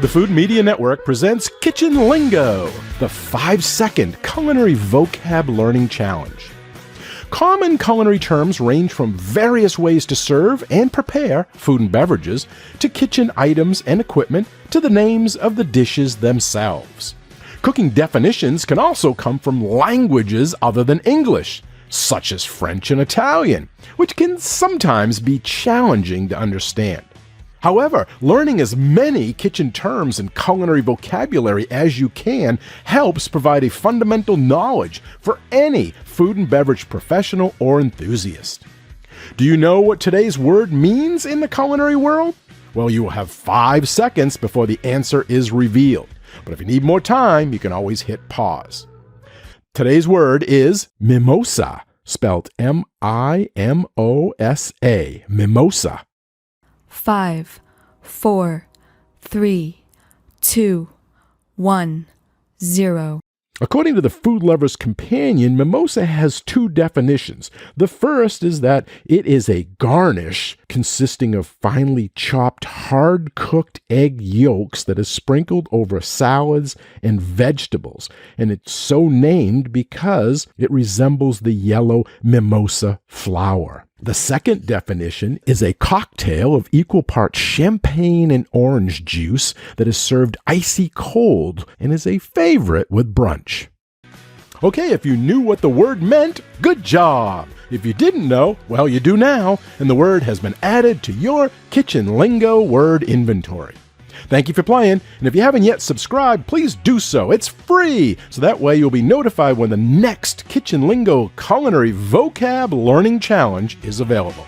The Food Media Network presents Kitchen Lingo, the 5-second culinary vocab learning challenge. Common culinary terms range from various ways to serve and prepare food and beverages, to kitchen items and equipment, to the names of the dishes themselves. Cooking definitions can also come from languages other than English, such as French and Italian, which can sometimes be challenging to understand. However, learning as many kitchen terms and culinary vocabulary as you can helps provide a fundamental knowledge for any food and beverage professional or enthusiast. Do you know what today's word means in the culinary world? Well, you will have 5 seconds before the answer is revealed. But if you need more time, you can always hit pause. Today's word is mimosa, spelled M-I-M-O-S-A, mimosa. 5, 4, 3, 2, 1, 0. According to the Food Lover's Companion, mimosa has 2 definitions. The first is that it is a garnish consisting of finely chopped, hard-cooked egg yolks that is sprinkled over salads and vegetables, and it's so named because it resembles the yellow mimosa flower. The second definition is a cocktail of equal parts champagne and orange juice that is served icy cold and is a favorite with brunch. Okay, if you knew what the word meant, good job! If you didn't know, well, you do now, and the word has been added to your Kitchen Lingo word inventory. Thank you for playing, and if you haven't yet subscribed, please do so. It's free, so that way you'll be notified when the next Kitchen Lingo Culinary Vocab Learning Challenge is available.